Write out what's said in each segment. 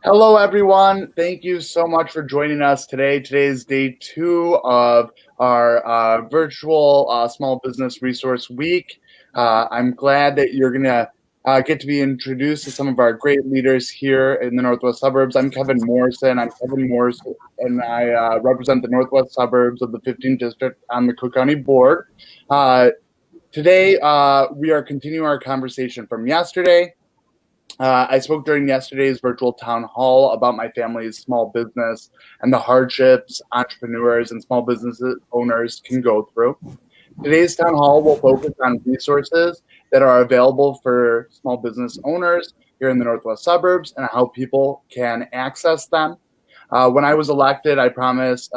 Hello, everyone. Thank you so much for joining us today. Today is day 2 of our virtual Small Business Resource Week. I'm glad that you're going to get to be introduced to some of our great leaders here in the Northwest Suburbs. I'm Kevin Morrison. And I represent the Northwest Suburbs of the 15th District on the Cook County Board. Today, we are continuing our conversation from yesterday. I spoke during yesterday's virtual town hall about my family's small business and the hardships entrepreneurs and small business owners can go through. Today's town hall will focus on resources that are available for small business owners here in the Northwest Suburbs and how people can access them. When I was elected, I promised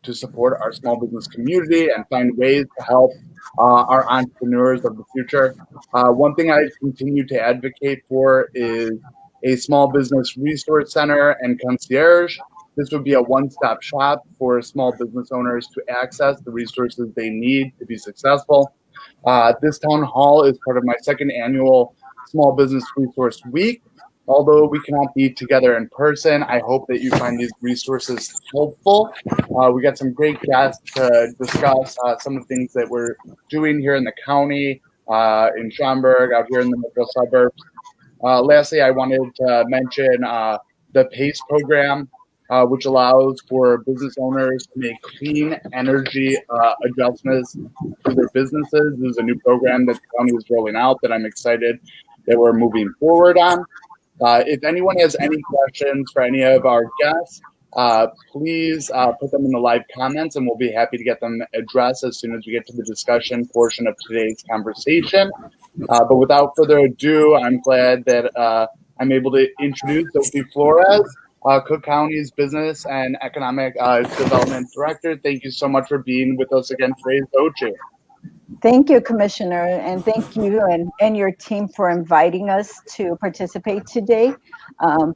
to support our small business community and find ways to help our entrepreneurs of the future. One thing I continue to advocate for is a small business resource center and concierge. This would be a one-stop shop for small business owners to access the resources they need to be successful. This town hall is part of my second annual Small Business Resource Week. Although we cannot be together in person, I hope that you find these resources helpful. We got some great guests to discuss some of the things that we're doing here in the county, in Schomburg, out here in the metro suburbs. Lastly, I wanted to mention the PACE program, which allows for business owners to make clean energy adjustments to their businesses. This is a new program that the county is rolling out that I'm excited that we're moving forward on. If anyone has any questions for any of our guests, please put them in the live comments and we'll be happy to get them addressed as soon as we get to the discussion portion of today's conversation. But without further ado, I'm glad that I'm able to introduce Xochitl Flores, Cook County's Business and Economic Development Director. Thank you so much for being with us again today, Xochitl. Thank you, Commissioner, and thank you and your team for inviting us to participate today.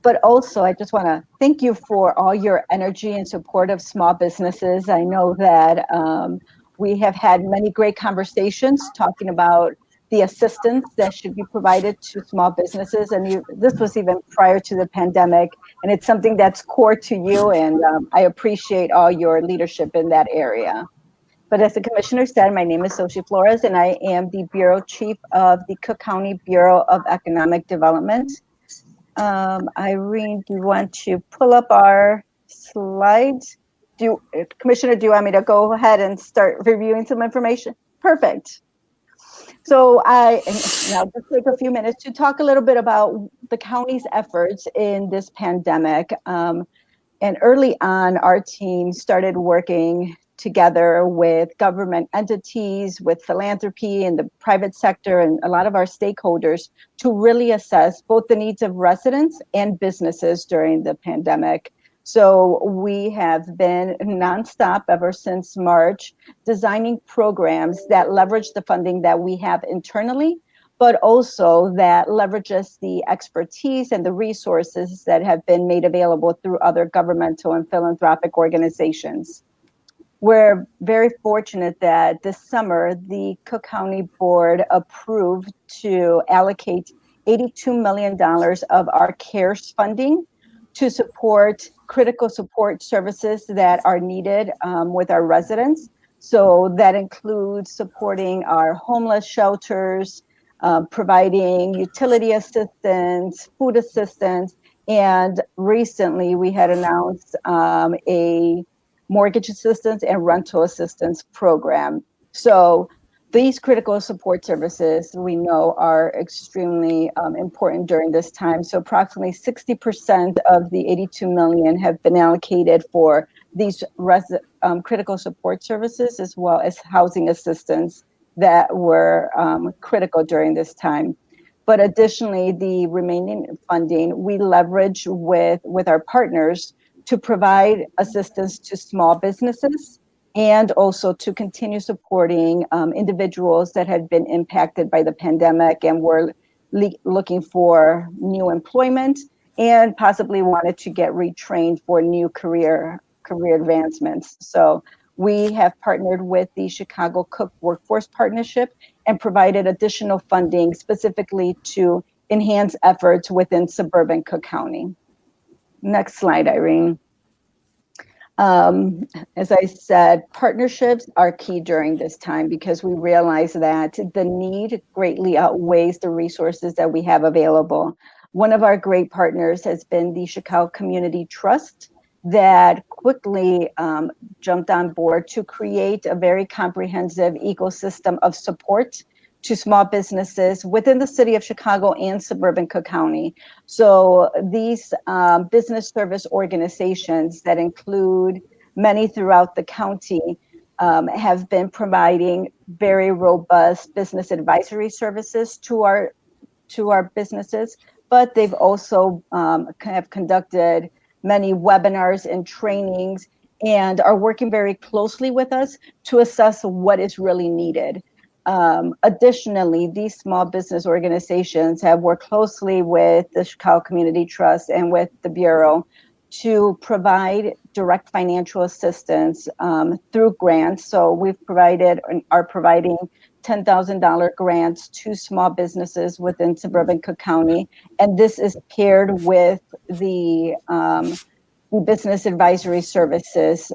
But also, I just want to thank you for all your energy and support of small businesses. I know that we have had many great conversations talking about the assistance that should be provided to small businesses. And this was even prior to the pandemic, and it's something that's core to you, and I appreciate all your leadership in that area. But as the commissioner said, my name is Xochitl Flores, and I am the bureau chief of the Cook County Bureau of Economic Development. Irene, do you want to pull up our slides? Commissioner, do you want me to go ahead and start reviewing some information? Perfect. So I now just take a few minutes to talk a little bit about the county's efforts in this pandemic. And early on, our team started working together with government entities, with philanthropy and the private sector, and a lot of our stakeholders to really assess both the needs of residents and businesses during the pandemic. So we have been nonstop ever since March, designing programs that leverage the funding that we have internally, but also that leverages the expertise and the resources that have been made available through other governmental and philanthropic organizations. We're very fortunate that this summer, the Cook County Board approved to allocate $82 million of our CARES funding to support critical support services that are needed with our residents. So that includes supporting our homeless shelters, providing utility assistance, food assistance, and recently we had announced a mortgage assistance and rental assistance program. So these critical support services we know are extremely important during this time. So approximately 60% of the 82 million have been allocated for these critical support services, as well as housing assistance that were critical during this time. But additionally, the remaining funding we leverage with our partners to provide assistance to small businesses and also to continue supporting individuals that had been impacted by the pandemic and were looking for new employment and possibly wanted to get retrained for new career advancements. So we have partnered with the Chicago Cook Workforce Partnership and provided additional funding specifically to enhance efforts within suburban Cook County. Next slide, Irene. As I said, partnerships are key during this time because we realize that the need greatly outweighs the resources that we have available. One of our great partners has been the Xochitl Community Trust that quickly jumped on board to create a very comprehensive ecosystem of support to small businesses within the city of Chicago and suburban Cook County. So these business service organizations that include many throughout the county have been providing very robust business advisory services to our businesses, but they've also have conducted many webinars and trainings and are working very closely with us to assess what is really needed. Additionally, these small business organizations have worked closely with the Chicago Community Trust and with the Bureau to provide direct financial assistance through grants. So we've provided and are providing $10,000 grants to small businesses within suburban Cook County. And this is paired with the business advisory services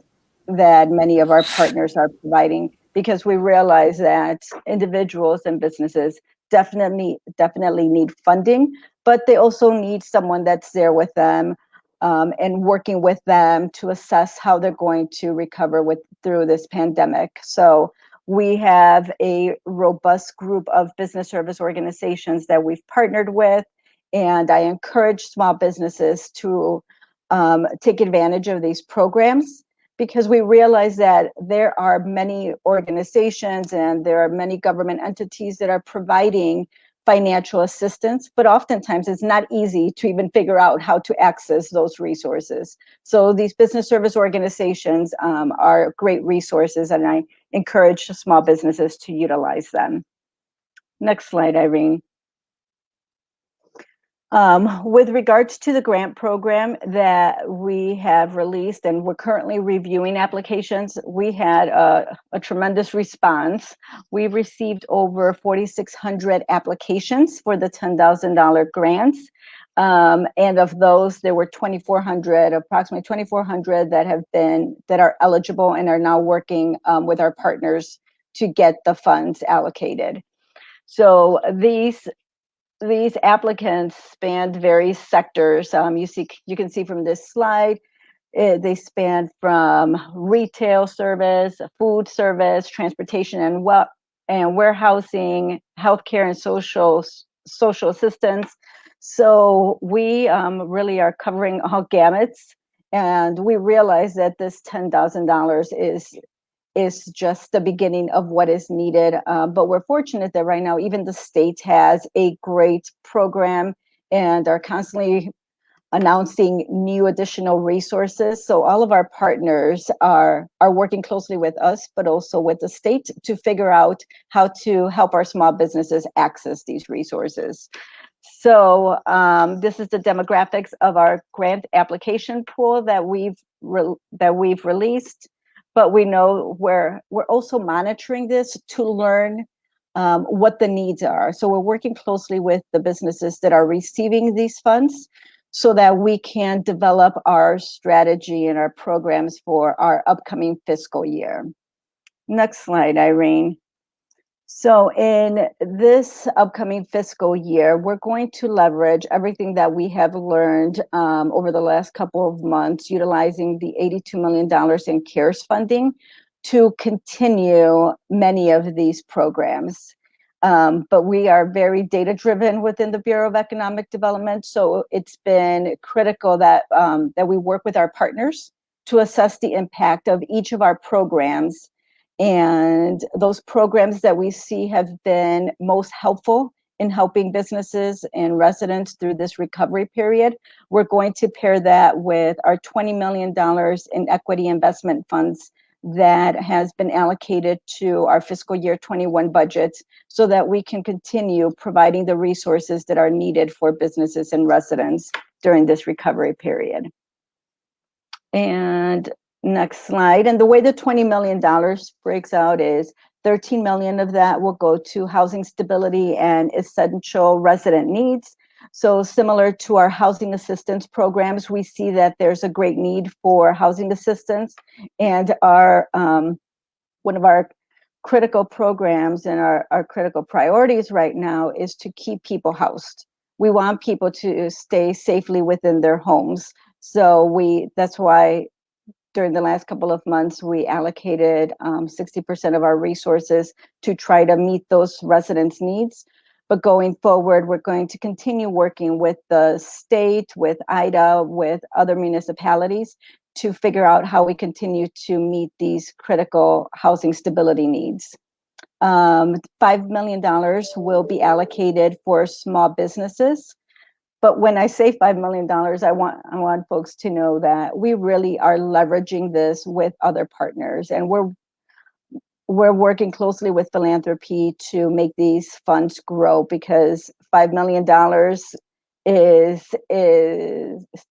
that many of our partners are providing, because we realize that individuals and businesses definitely need funding, but they also need someone that's there with them and working with them to assess how they're going to recover through this pandemic. So we have a robust group of business service organizations that we've partnered with, and I encourage small businesses to take advantage of these programs, because we realize that there are many organizations and there are many government entities that are providing financial assistance, but oftentimes it's not easy to even figure out how to access those resources. So these business service organizations are great resources, and I encourage small businesses to utilize them. Next slide, Irene. With regards to the grant program that we have released, and we're currently reviewing applications, we had a tremendous response. We received over 4,600 applications for the $10,000 grants. And of those, there were approximately 2,400 that are eligible and are now working with our partners to get the funds allocated. So these applicants spanned various sectors. You can see from this slide, they span from retail service, food service, transportation and warehousing, healthcare and social assistance. So we really are covering all gamuts, and we realize that this $10,000 is just the beginning of what is needed. But we're fortunate that right now, even the state has a great program and are constantly announcing new additional resources. So all of our partners are working closely with us, but also with the state to figure out how to help our small businesses access these resources. So this is the demographics of our grant application pool that we've released. But we know we're also monitoring this to learn what the needs are. So we're working closely with the businesses that are receiving these funds so that we can develop our strategy and our programs for our upcoming fiscal year. Next slide, Irene. So in this upcoming fiscal year, we're going to leverage everything that we have learned over the last couple of months, utilizing the $82 million in CARES funding to continue many of these programs. But we are very data-driven within the Bureau of Economic Development, so it's been critical that we work with our partners to assess the impact of each of our programs. And those programs that we see have been most helpful in helping businesses and residents through this recovery period. We're going to pair that with our $20 million in equity investment funds that has been allocated to our fiscal year 21 budget, so that we can continue providing the resources that are needed for businesses and residents during this recovery period. And next slide. And the way the $20 million breaks out is 13 million of that will go to housing stability and essential resident needs. So similar to our housing assistance programs, we see that there's a great need for housing assistance, and our one of our critical programs and our critical priorities right now is to keep people housed. We want people to stay safely within their homes. So that's why during the last couple of months, we allocated 60% of our resources to try to meet those residents' needs. But going forward, we're going to continue working with the state, with IDA, with other municipalities to figure out how we continue to meet these critical housing stability needs. $5 million will be allocated for small businesses. But when I say $5 million, I want folks to know that we really are leveraging this with other partners, and we're working closely with philanthropy to make these funds grow, because $5 million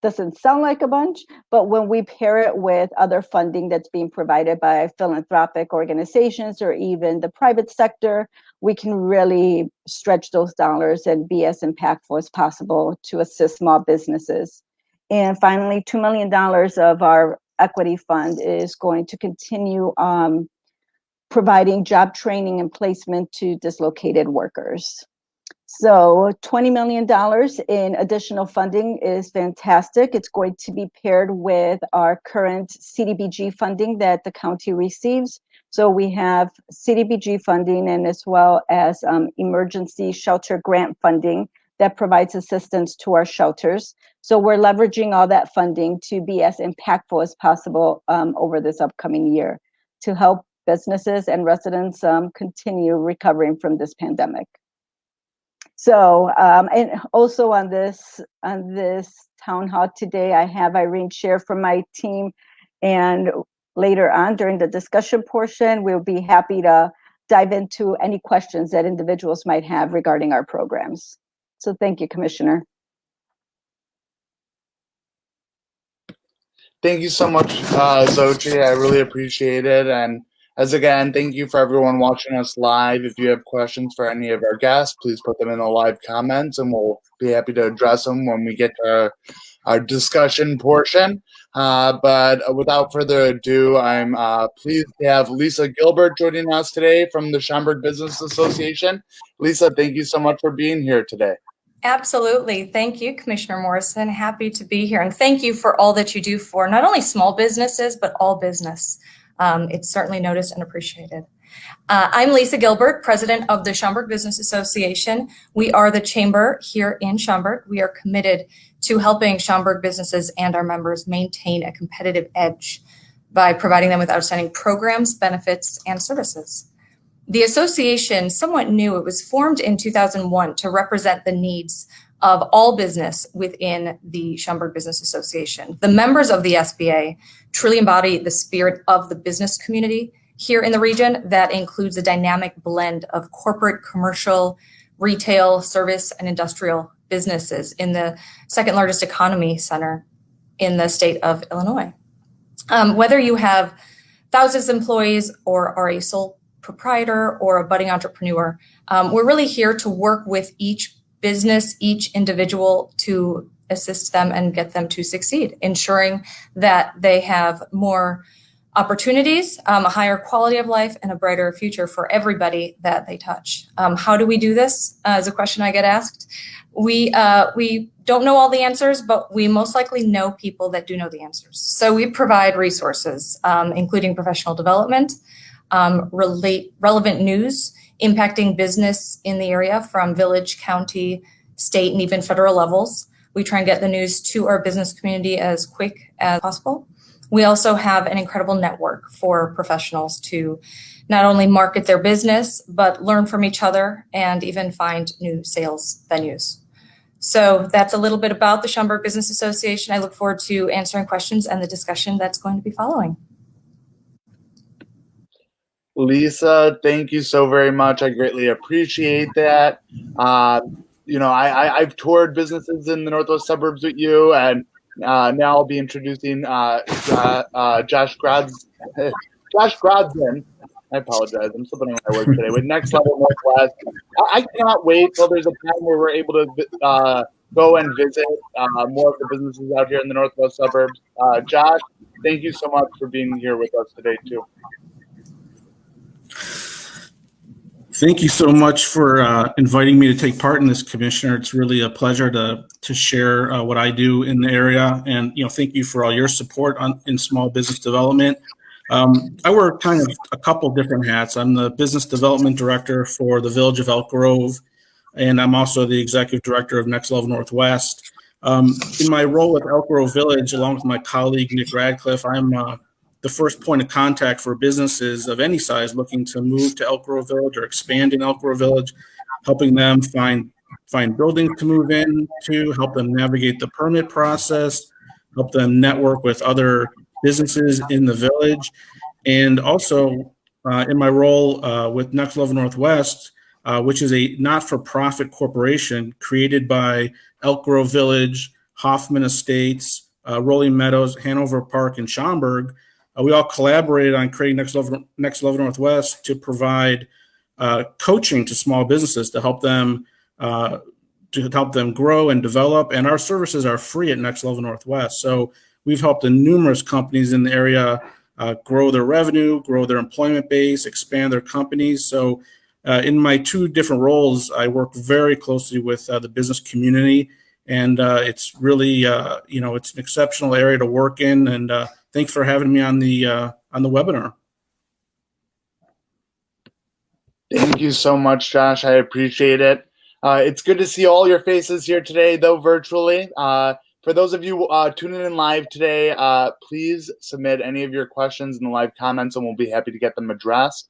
doesn't sound like a bunch, but when we pair it with other funding that's being provided by philanthropic organizations or even the private sector, we can really stretch those dollars and be as impactful as possible to assist small businesses. And finally, $2 million of our equity fund is going to continue providing job training and placement to dislocated workers. So $20 million in additional funding is fantastic. It's going to be paired with our current CDBG funding that the county receives. So we have CDBG funding, and as well as emergency shelter grant funding that provides assistance to our shelters. So we're leveraging all that funding to be as impactful as possible over this upcoming year to help businesses and residents continue recovering from this pandemic. So, and also on this town hall today, I have Irene share from my team, and later on during the discussion portion, we'll be happy to dive into any questions that individuals might have regarding our programs. So thank you, Commissioner. Thank you so much, Xochitl. I really appreciate it. And again, thank you for everyone watching us live. If you have questions for any of our guests, please put them in the live comments, and we'll be happy to address them when we get to our discussion portion. But without further ado, I'm pleased to have Lisa Gilbert joining us today from the Schomburg Business Association. Lisa, thank you so much for being here today. Absolutely. Thank you, Commissioner Morrison. Happy to be here. And thank you for all that you do for not only small businesses, but all business. It's certainly noticed and appreciated. I'm Lisa Gilbert, president of the Schaumburg Business Association. We are the chamber here in Schaumburg. We are committed to helping Schaumburg businesses and our members maintain a competitive edge by providing them with outstanding programs, benefits, and services. The association, somewhat new, it was formed in 2001 to represent the needs of all business within the Schaumburg Business Association. The members of the SBA truly embody the spirit of the business community here in the region that includes a dynamic blend of corporate, commercial, retail, service, and industrial businesses in the second largest economy center in the state of Illinois. Whether you have thousands of employees or are a sole proprietor or a budding entrepreneur, we're really here to work with each business, each individual, to assist them and get them to succeed, ensuring that they have more opportunities, a higher quality of life, and a brighter future for everybody that they touch. How do we do this? Is a question I get asked. We don't know all the answers, but we most likely know people that do know the answers. So we provide resources, including professional development, relevant news impacting business in the area from village, county, state, and even federal levels. We try and get the news to our business community as quick as possible. We also have an incredible network for professionals to not only market their business, but learn from each other and even find new sales venues. So that's a little bit about the Schaumburg Business Association. I look forward to answering questions and the discussion that's going to be following. Lisa, thank you so very much. I greatly appreciate that. I've toured businesses in the northwest suburbs with you, and now I'll be introducing Josh Grodzin. I apologize. I'm slipping on my words today. With Next Level Northwest, I cannot wait till there's a time where we're able to go and visit more of the businesses out here in the northwest suburbs. Josh, thank you so much for being here with us today, too. Thank you so much for inviting me to take part in this, Commissioner. It's really a pleasure to share what I do in the area, and thank you for all your support in small business development. I wear kind of a couple different hats. I'm the business development director for the Village of Elk Grove, and I'm also the executive director of Next Level Northwest. In my role with Elk Grove Village, along with my colleague Nick Radcliffe, I'm the first point of contact for businesses of any size looking to move to Elk Grove Village or expand in Elk Grove Village, helping them find buildings to move into, help them navigate the permit process, help them network with other businesses in the village. And also in my role with Next Level Northwest, which is a not-for-profit corporation created by Elk Grove Village, Hoffman Estates, Rolling Meadows, Hanover Park, and Schomburg. We all collaborated on creating Next Level Northwest to provide coaching to small businesses to help them grow and develop. And our services are free at Next Level Northwest. So we've helped numerous companies in the area grow their revenue, grow their employment base, expand their companies. So in my two different roles, I work very closely with the business community, and it's really, it's an exceptional area to work in. And thanks for having me on the webinar. Thank you so much, Josh. I appreciate it. It's good to see all your faces here today, though virtually. For those of you tuning in live today, please submit any of your questions in the live comments, and we'll be happy to get them addressed.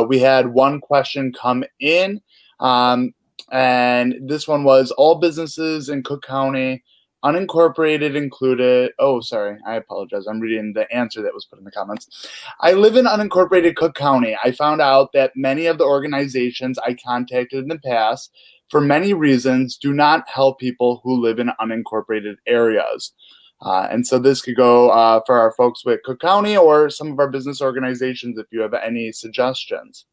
We had one question come in, and this one was, all businesses in Cook County, unincorporated included. Oh, sorry. I apologize. I'm reading the answer that was put in the comments. I live in unincorporated Cook County. I found out that many of the organizations I contacted in the past, for many reasons, do not help people who live in unincorporated areas. And so this could go for our folks with Cook County or some of our business organizations if you have any suggestions.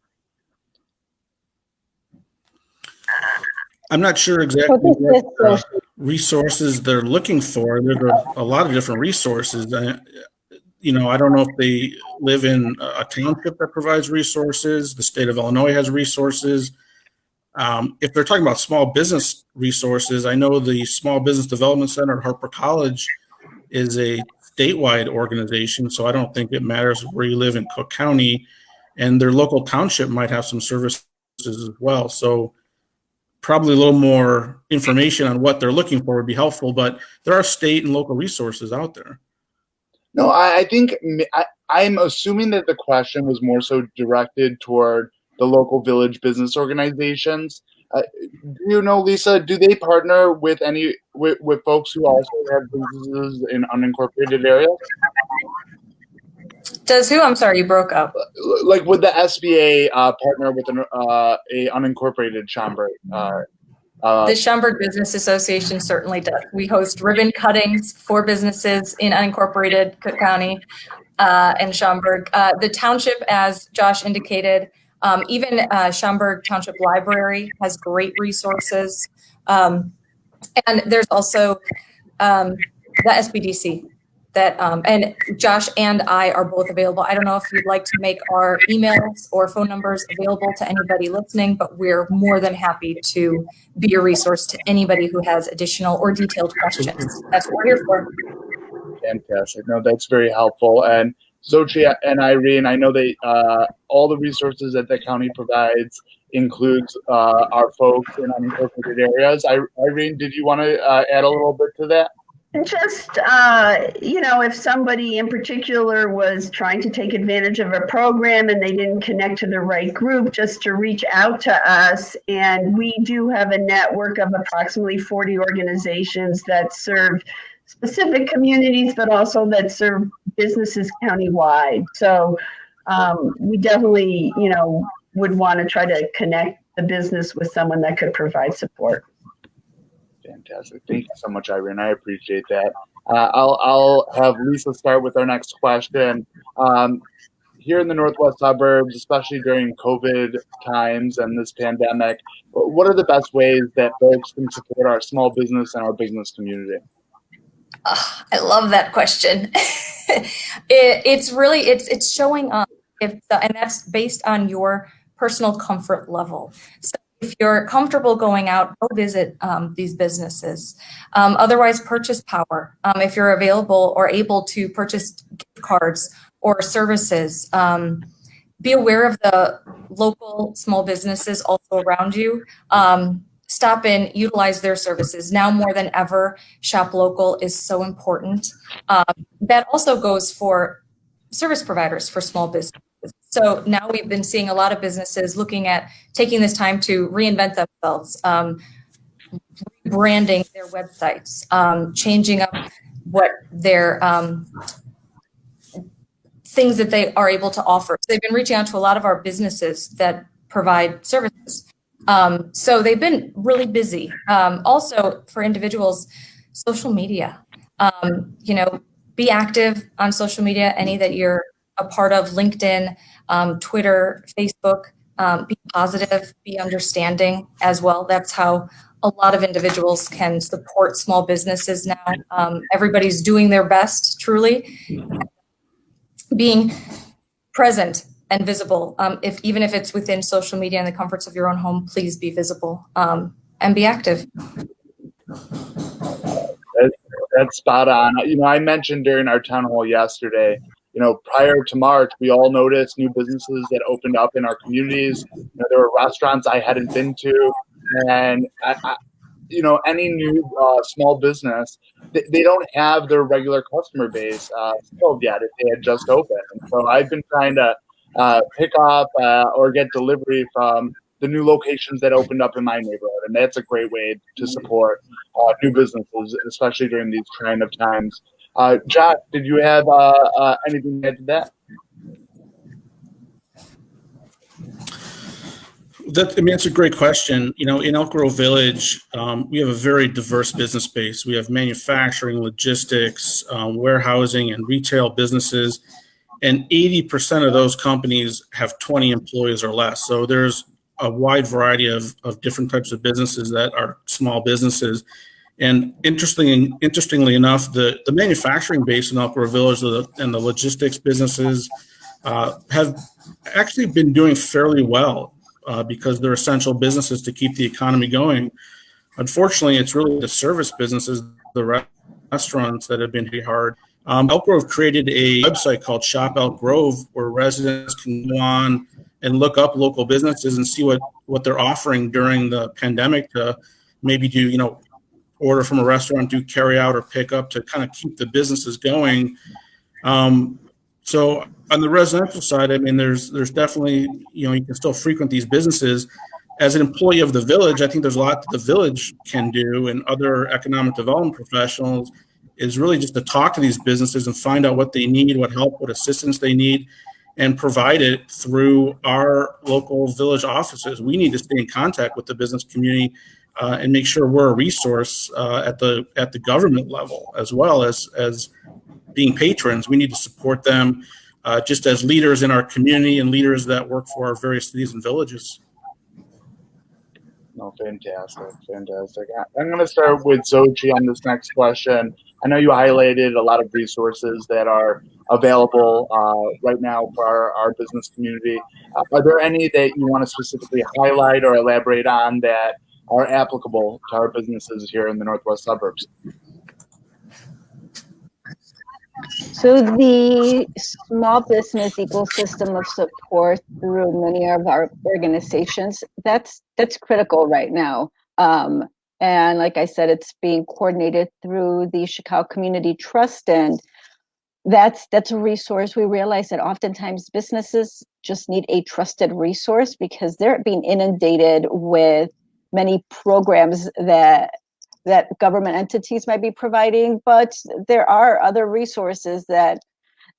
I'm not sure exactly what resources they're looking for. There are a lot of different resources. I don't know if they live in a township that provides resources. The state of Illinois has resources. If they're talking about small business resources, I know the Small Business Development Center at Harper College is a statewide organization, so I don't think it matters where you live in Cook County, and their local township might have some services as well. So probably a little more information on what they're looking for would be helpful, but there are state and local resources out there. No, I think I'm assuming that the question was more so directed toward the local village business organizations. Do you know, Lisa, do they partner with with folks who also have businesses in unincorporated areas? Does who? I'm sorry, you broke up. Like, would the SBA partner with a unincorporated Schomburg? The Schomburg Business Association certainly does. We host ribbon cuttings for businesses in unincorporated Cook County and Schomburg. The township, as Josh indicated, even Schomburg Township Library has great resources. And there's also the SBDC that, and Josh and I are both available. I don't know if you'd like to make our emails or phone numbers available to anybody listening, but we're more than happy to be a resource to anybody who has additional or detailed questions. That's what we're here for. Fantastic. No, that's very helpful. And Xochitl and Irene, I know they all the resources that the county provides includes our folks in unincorporated areas. Irene, did you want to add a little bit to that? Just, if somebody in particular was trying to take advantage of a program and they didn't connect to the right group, just to reach out to us. And we do have a network of approximately 40 organizations that serve specific communities, but also that serve businesses countywide. So we definitely, would want to try to connect the business with someone that could provide support. Fantastic. Thank you so much, Irene. I appreciate that. I'll have Lisa start with our next question. here in the Northwest suburbs, especially during COVID times and this pandemic, what are the best ways that folks can support our small business and our business community? I love that question. It's showing up, and that's based on your personal comfort level. So if you're comfortable going out, go visit these businesses. Otherwise, purchase power. If you're available or able to purchase gift cards or services, be aware of the local small businesses also around you. Stop in, utilize their services. Now more than ever, shop local is so important. That also goes for service providers for small businesses. So now we've been seeing a lot of businesses looking at taking this time to reinvent themselves, branding their websites, changing up what their things that they are able to offer. So they've been reaching out to a lot of our businesses that provide services. So they've been really busy. Also for individuals, social media, be active on social media, any that you're a part of, LinkedIn, Twitter, Facebook, be positive, be understanding as well. That's how a lot of individuals can support small businesses now. Everybody's doing their best, truly. Being present and visible, even if it's within social media and the comforts of your own home, please be visible and be active. That's spot on. I mentioned during our town hall yesterday, prior to March, we all noticed new businesses that opened up in our communities. There were restaurants I hadn't been to, and any new small business, they don't have their regular customer base filled yet if they had just opened. And so I've been trying to pick up or get delivery from the new locations that opened up in my neighborhood, and that's a great way to support new businesses, especially during these kind of times. Josh, did you have anything to add to that? It's a great question. In Elk Grove Village, we have a very diverse business base. We have manufacturing, logistics, warehousing, and retail businesses, and 80% of those companies have 20 employees or less. So there's a wide variety of different types of businesses that are small businesses. And interestingly enough, the manufacturing base in Elk Grove Village and the logistics businesses have actually been doing fairly well. Because they're essential businesses to keep the economy going. Unfortunately, it's really the service businesses, the restaurants, that have been hit hard. Elk Grove created a website called Shop Elk Grove, where residents can go on and look up local businesses and see what they're offering during the pandemic to maybe do, order from a restaurant, do carry out or pick up to kind of keep the businesses going. So on the residential side, there's definitely, you can still frequent these businesses. As an employee of the village, I think there's a lot that the village can do, and other economic development professionals, is really just to talk to these businesses and find out what they need, what help, what assistance they need, and provide it through our local village offices. We need to stay in contact with the business community and make sure we're a resource at the government level, as well as being patrons. We need to support them just as leaders in our community and leaders that work for our various cities and villages. No, fantastic. I'm going to start with Xochitl on this next question. I know you highlighted a lot of resources that are available right now for our business community. Are there any that you want to specifically highlight or elaborate on that are applicable to our businesses here in the Northwest suburbs? So the small business ecosystem of support through many of our organizations, that's critical right now. And like I said, it's being coordinated through the Chicago Community Trust, and that's a resource. We realize that oftentimes businesses just need a trusted resource because they're being inundated with many programs that government entities might be providing, but there are other resources that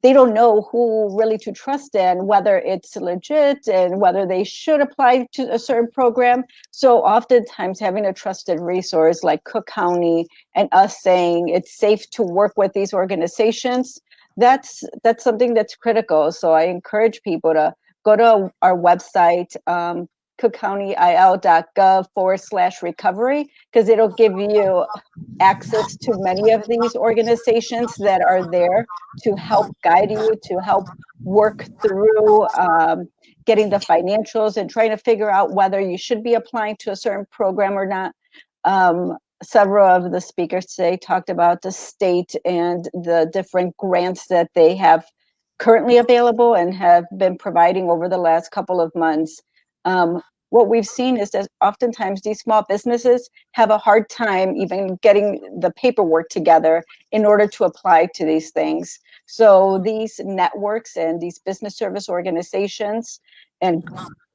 they don't know who really to trust in, whether it's legit and whether they should apply to a certain program. So oftentimes having a trusted resource like Cook County and us saying it's safe to work with these organizations, that's something that's critical. So I encourage people to go to our website, cookcountyil.gov/recovery, because it'll give you access to many of these organizations that are there to help guide you, to help work through getting the financials and trying to figure out whether you should be applying to a certain program or not. Several of the speakers today talked about the state and the different grants that they have currently available and have been providing over the last couple of months. What we've seen is that oftentimes these small businesses have a hard time even getting the paperwork together in order to apply to these things. So these networks and these business service organizations, and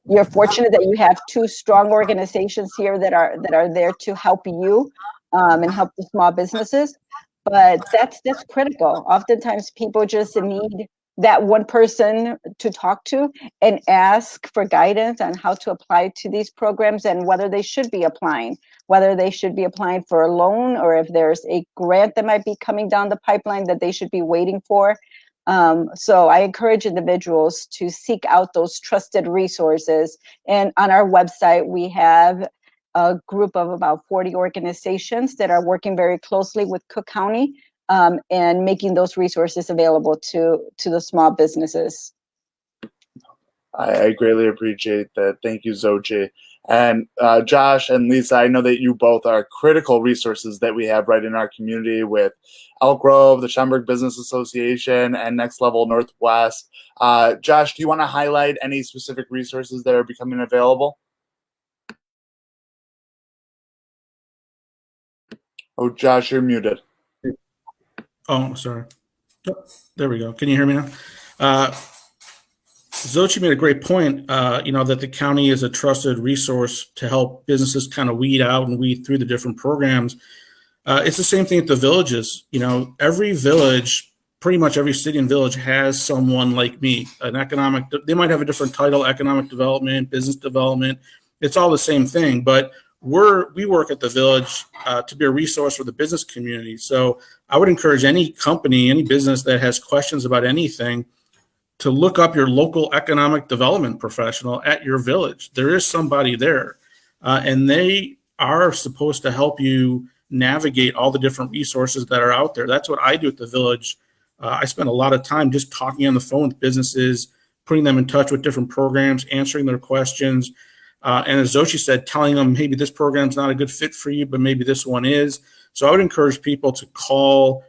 you're fortunate that you have two strong organizations here that are there to help you and help the small businesses. But that's critical. Oftentimes people just need that one person to talk to and ask for guidance on how to apply to these programs and whether they should be applying for a loan, or if there's a grant that might be coming down the pipeline that they should be waiting for. So I encourage individuals to seek out those trusted resources. And on our website, we have a group of about 40 organizations that are working very closely with Cook County and making those resources available to the small businesses. I greatly appreciate that. Thank you, Xochitl. And Josh and Lisa, I know that you both are critical resources that we have right in our community with Elk Grove, the Schaumburg Business Association, and Next Level Northwest. Josh, do you want to highlight any specific resources that are becoming available? Oh, Josh, you're muted. Oh, sorry. Oh, there we go. Can you hear me now? Xochitl made a great point, that the county is a trusted resource to help businesses kind of weed out and weed through the different programs. It's the same thing at the villages. Every village, pretty much every city and village has someone like me, they might have a different title, economic development, business development. It's all the same thing, but we work at the village to be a resource for the business community. So I would encourage any company, any business that has questions about anything to look up your local economic development professional at your village. There is somebody there, and they are supposed to help you navigate all the different resources that are out there. That's what I do at the village. I spend a lot of time just talking on the phone with businesses, putting them in touch with different programs, answering their questions. And as Xochitl said, telling them maybe this program's not a good fit for you, but maybe this one is. So I would encourage people to call,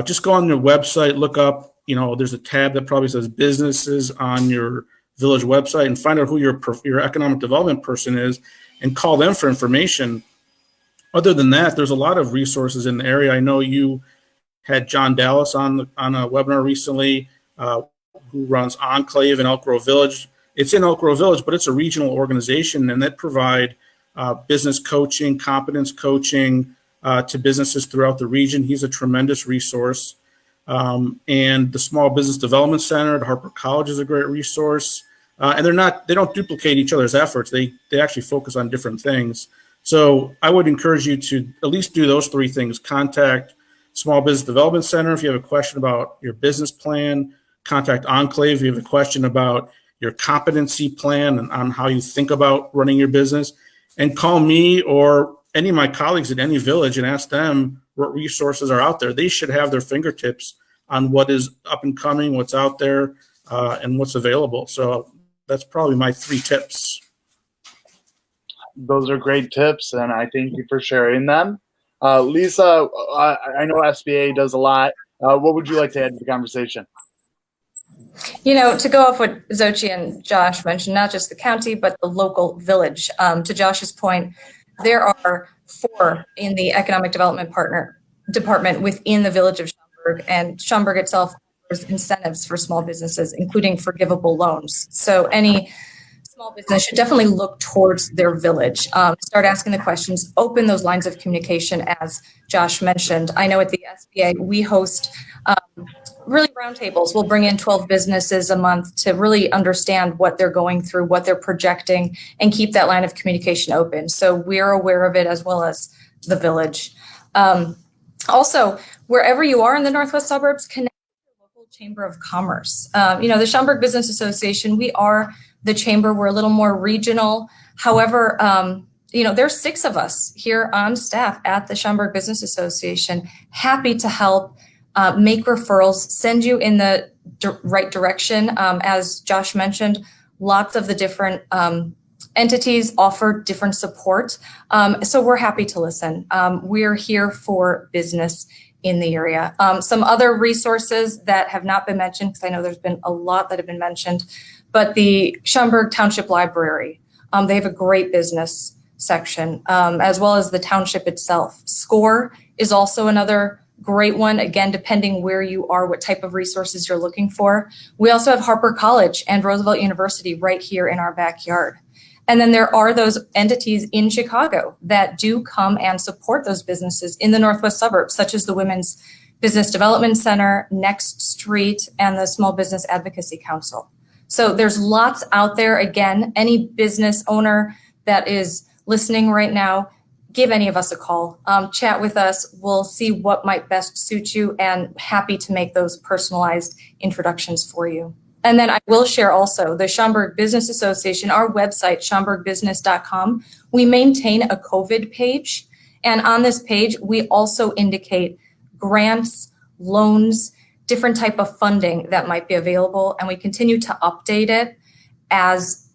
just go on their website, look up, there's a tab that probably says businesses on your village website, and find out who your economic development person is and call them for information. Other than that, there's a lot of resources in the area. I know you had John Dallas on a webinar recently, who runs Enclave in Elk Grove Village. It's in Elk Grove Village, but it's a regional organization, and they provide business coaching, competence coaching to businesses throughout the region. He's a tremendous resource. And the Small Business Development Center at Harper College is a great resource. And they don't duplicate each other's efforts. They actually focus on different things. So I would encourage you to at least do those three things. Contact Small Business Development Center if you have a question about your business plan. Contact Enclave if you have a question about your competency plan and on how you think about running your business. And call me or any of my colleagues at any village and ask them what resources are out there. They should have their fingertips on what is up and coming, what's out there, and what's available. So that's probably my 3 tips. Those are great tips, and I thank you for sharing them. Lisa, I know SBA does a lot. What would you like to add to the conversation? To go off what Xochitl and Josh mentioned, not just the county, but the local village. To Josh's point, there are 4 in the Economic Development Department within the village of Schomburg, and Schomburg itself offers incentives for small businesses, including forgivable loans. So any small business should definitely look towards their village, start asking the questions, open those lines of communication, as Josh mentioned. I know at the SBA, we host really roundtables. We'll bring in 12 businesses a month to really understand what they're going through, what they're projecting, and keep that line of communication open. So we're aware of it as well as the village. Also, wherever you are in the Northwest suburbs, connect with your local Chamber of Commerce. The Schaumburg Business Association, we are the chamber. We're a little more regional. However, there's 6 of us here on staff at the Schaumburg Business Association, happy to help make referrals, send you in the right direction. As Josh mentioned, lots of the different entities offer different support. So we're happy to listen. We're here for business in the area. Some other resources that have not been mentioned, because I know there's been a lot that have been mentioned, but the Schaumburg Township Library, they have a great business section, as well as the township itself. SCORE is also another great one, again, depending where you are, what type of resources you're looking for. We also have Harper College and Roosevelt University right here in our backyard. And then there are those entities in Chicago that do come and support those businesses in the northwest suburbs, such as the Women's Business Development Center, Next Street, and the Small Business Advocacy Council. So there's lots out there. Again, any business owner that is listening right now, give any of us a call, chat with us. We'll see what might best suit you, and happy to make those personalized introductions for you. And then I will share also the Schaumburg Business Association, our website, schaumburgbusiness.com. We maintain a COVID page. And on this page, we also indicate grants, loans, different type of funding that might be available. And we continue to update it as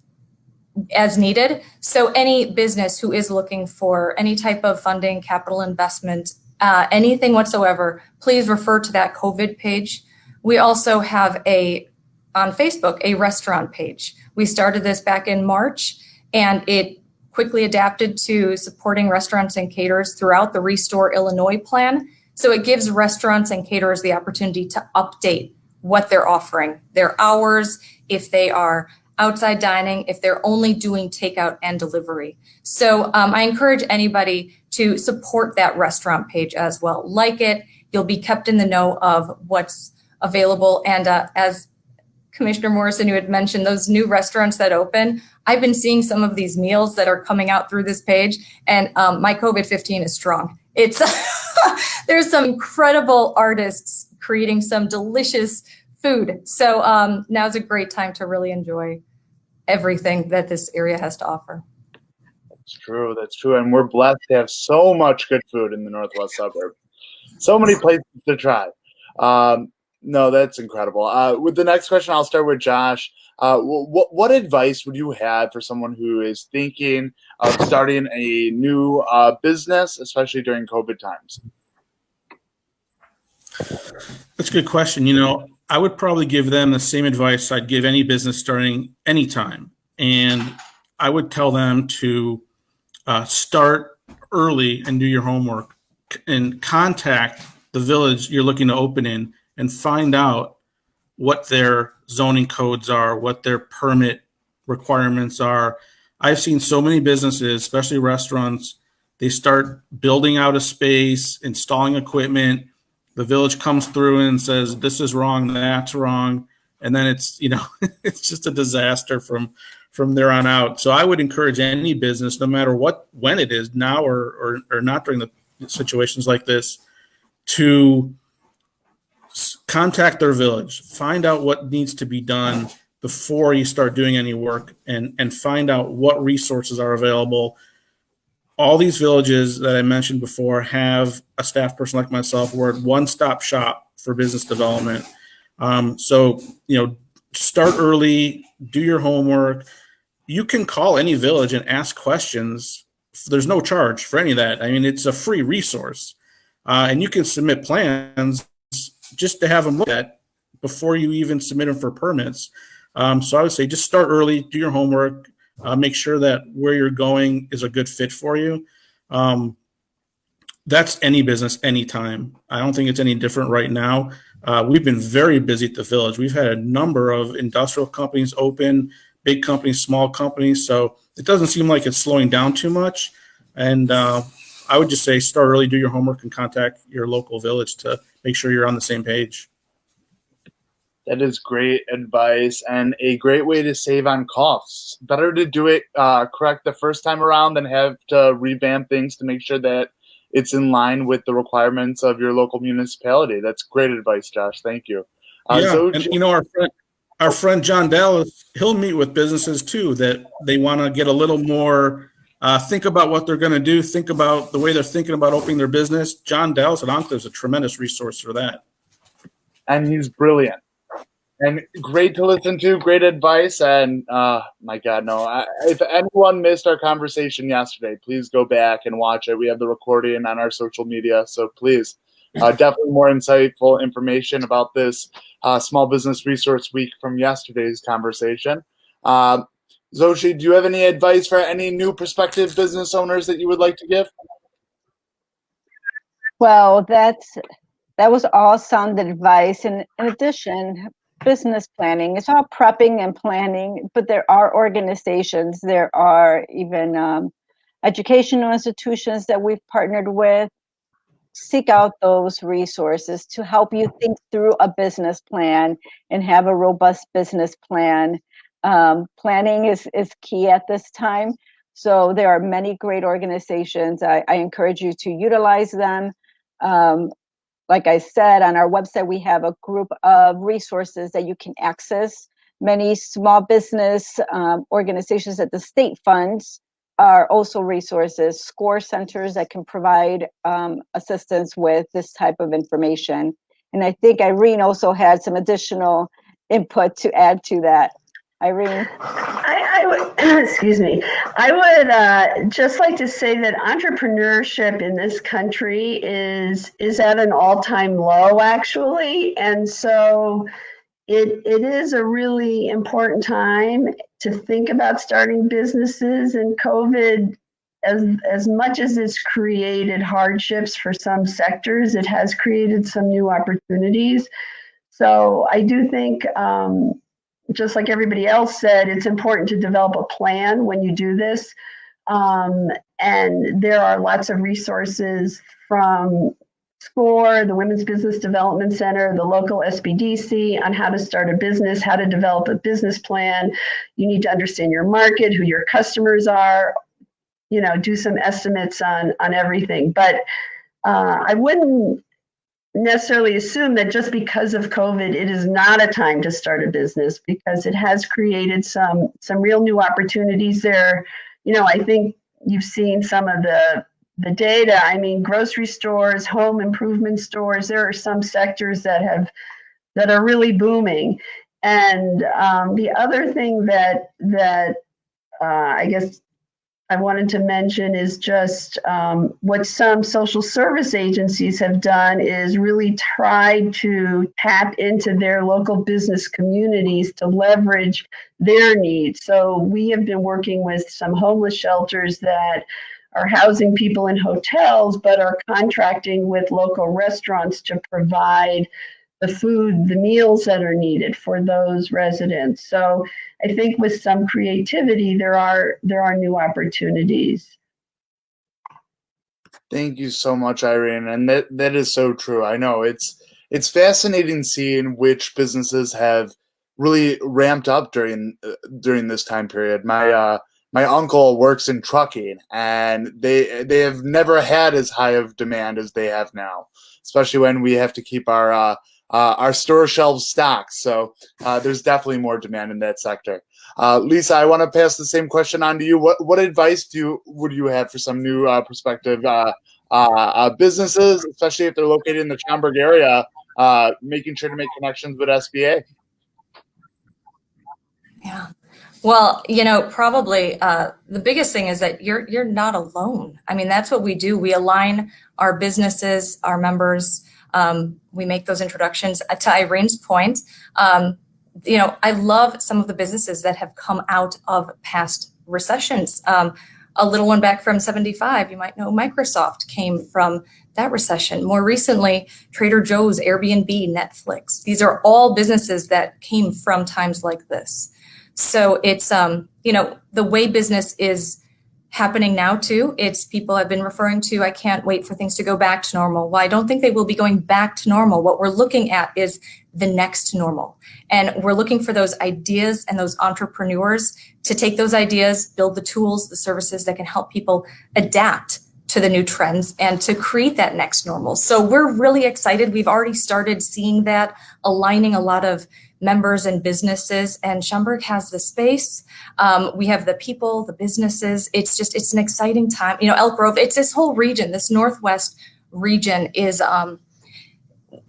needed. So any business who is looking for any type of funding, capital investment, anything whatsoever, please refer to that COVID page. We also have on Facebook, a restaurant page. We started this back in March, and it quickly adapted to supporting restaurants and caterers throughout the Restore Illinois plan. So it gives restaurants and caterers the opportunity to update what they're offering, their hours, if they are outside dining, if they're only doing takeout and delivery. So I encourage anybody to support that restaurant page as well. Like it, you'll be kept in the know of what's available. And as Commissioner Morrison, you had mentioned those new restaurants that open. I've been seeing some of these meals that are coming out through this page, and my COVID-15 is strong. It's there's some incredible artists creating some delicious food. So now's a great time to really enjoy everything that this area has to offer. That's true. That's true. And we're blessed to have so much good food in the northwest suburb. So many places to try. No, that's incredible. With the next question, I'll start with Josh. What advice would you have for someone who is thinking of starting a new business, especially during COVID times? That's a good question. I would probably give them the same advice I'd give any business starting anytime. And I would tell them to start early and do your homework and contact the village you're looking to open in and find out what their zoning codes are, what their permit requirements are. I've seen so many businesses, especially restaurants, they start building out a space, installing equipment. The village comes through and says, this is wrong, that's wrong. And then it's, it's just a disaster from there on out. So I would encourage any business, no matter when it is, now or not during the situations like this, to contact their village, find out what needs to be done before you start doing any work, and find out what resources are available. All these villages that I mentioned before have a staff person like myself. We're a one-stop shop for business development. So, start early, do your homework. You can call any village and ask questions. There's no charge for any of that. I mean, it's a free resource. And you can submit plans just to have them look at before you even submit them for permits. So I would say just start early, do your homework, make sure that where you're going is a good fit for you. That's any business, anytime. I don't think it's any different right now. We've been very busy at the village. We've had a number of industrial companies open, big companies, small companies. So it doesn't seem like it's slowing down too much. And I would just say start early, do your homework, and contact your local village to make sure you're on the same page. That is great advice and a great way to save on costs. Better to do it correct the first time around than have to revamp things to make sure that it's in line with the requirements of your local municipality. That's great advice, Josh. Thank you. Yeah, and you know, our friend John Dallas, he'll meet with businesses too that they want to get a little more, think about what they're going to do, think about the way they're thinking about opening their business. John Dallas at Enclave is a tremendous resource for that. And he's brilliant. And great to listen to, great advice. And my God, no, if anyone missed our conversation yesterday, please go back and watch it. We have the recording on our social media. So please, definitely more insightful information about this Small Business Resource Week from yesterday's conversation. Xochitl, do you have any advice for any new prospective business owners that you would like to give? Well, that was all sound advice. And in addition, business planning, it's all prepping and planning, but there are organizations, there are even educational institutions that we've partnered with. Seek out those resources to help you think through a business plan and have a robust business plan. Planning is key at this time. So there are many great organizations. I encourage you to utilize them. Like I said, on our website, we have a group of resources that you can access. Many small business organizations that the state funds are also resources, SCORE centers that can provide assistance with this type of information. And I think Irene also had some additional input to add to that. Irene? I would, excuse me, I would just like to say that entrepreneurship in this country is at an all-time low, actually. And so it is a really important time to think about starting businesses, and COVID, as much as it's created hardships for some sectors, it has created some new opportunities. So I do think, just like everybody else said, it's important to develop a plan when you do this. And there are lots of resources from SCORE, the Women's Business Development Center, the local SBDC on how to start a business, how to develop a business plan. You need to understand your market, who your customers are, do some estimates on everything. But I wouldn't necessarily assume that just because of COVID, it is not a time to start a business, because it has created some real new opportunities there. I think you've seen some of the data. I mean, grocery stores, home improvement stores, there are some sectors that are really booming. And the other thing that I guess I wanted to mention is just what some social service agencies have done is really tried to tap into their local business communities to leverage their needs. So we have been working with some homeless shelters that are housing people in hotels, but are contracting with local restaurants to provide the food, the meals that are needed for those residents. So I think with some creativity, there are new opportunities. Thank you so much, Irene. And that is so true. I know it's fascinating seeing which businesses have really ramped up during this time period. My uncle works in trucking, and they have never had as high of demand as they have now, especially when we have to keep our store shelves stocked. So there's definitely more demand in that sector. Lisa, I want to pass the same question on to you. What advice would you have for some new prospective businesses, especially if they're located in the Schomburg area, making sure to make connections with SBA? Yeah. Well, probably the biggest thing is that you're not alone. I mean, that's what we do. We align our businesses, our members. We make those introductions. To Irene's point, I love some of the businesses that have come out of past recessions. A little one back from 75, you might know Microsoft came from that recession. More recently, Trader Joe's, Airbnb, Netflix. These are all businesses that came from times like this. So it's, the way business is happening now too. It's people have been referring to, I can't wait for things to go back to normal. Well, I don't think they will be going back to normal. What we're looking at is the next normal. And we're looking for those ideas and those entrepreneurs to take those ideas, build the tools, the services that can help people adapt to the new trends and to create that next normal. So we're really excited. We've already started seeing that, aligning a lot of members and businesses, and Schomburg has the space. We have the people, the businesses. It's an exciting time. You know, Elk Grove, it's this whole region, this Northwest region is,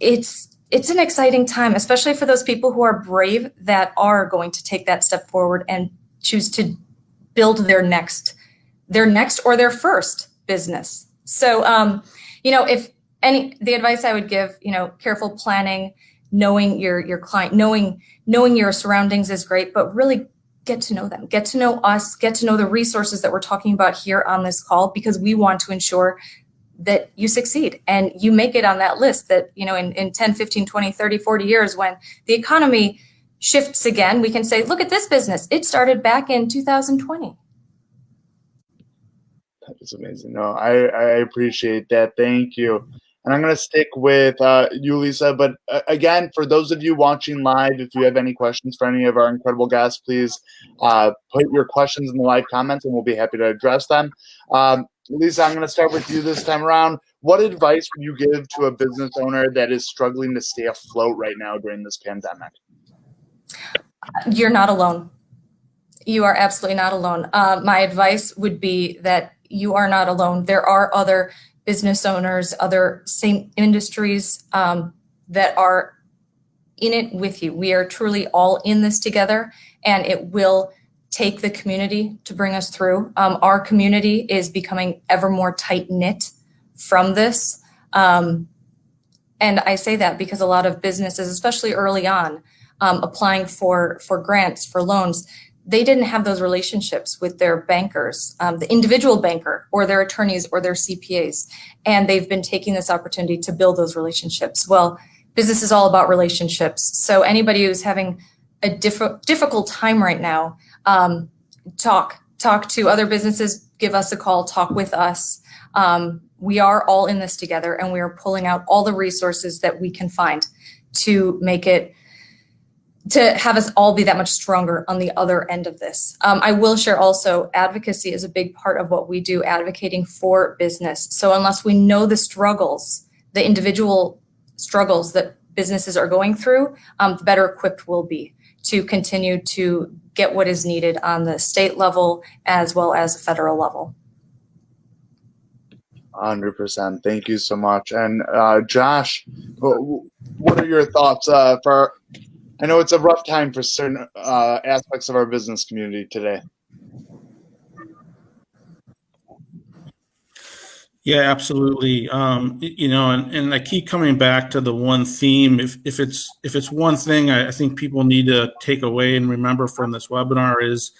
it's an exciting time, especially for those people who are brave that are going to take that step forward and choose to build their next or their first business. So, you know, the advice I would give, you know, careful planning, knowing your client, knowing your surroundings is great, but really get to know them, get to know us, get to know the resources that we're talking about here on this call, because we want to ensure that you succeed and you make it on that list that, you know, in 10, 15, 20, 30, 40 years, when the economy shifts again, we can say, look at this business. It started back in 2020. That is amazing. No, I appreciate that. Thank you. And I'm going to stick with you, Lisa. But again, for those of you watching live, if you have any questions for any of our incredible guests, please put your questions in the live comments and we'll be happy to address them. Lisa, I'm going to start with you this time around. What advice would you give to a business owner that is struggling to stay afloat right now during this pandemic? You're not alone. You are absolutely not alone. My advice would be that you are not alone. There are other business owners, other same industries that are in it with you. We are truly all in this together, and it will take the community to bring us through. Our community is becoming ever more tight-knit from this. And I say that because a lot of businesses, especially early on, applying for grants, for loans, they didn't have those relationships with their bankers, the individual banker or their attorneys or their CPAs. And they've been taking this opportunity to build those relationships. Well, business is all about relationships. So anybody who's having a difficult time right now, talk to other businesses, give us a call, talk with us. We are all in this together, and we are pulling out all the resources that we can find to make it, to have us all be that much stronger on the other end of this. I will share also, advocacy is a big part of what we do, advocating for business. So unless we know the struggles, the individual struggles that businesses are going through, the better equipped we'll be to continue to get what is needed on the state level as well as the federal level. 100%. Thank you so much. And Josh, what are your thoughts for, I know it's a rough time for certain aspects of our business community today. Yeah, absolutely. You know, and I keep coming back to the one theme. If it's one thing I think people need to take away and remember from this webinar is,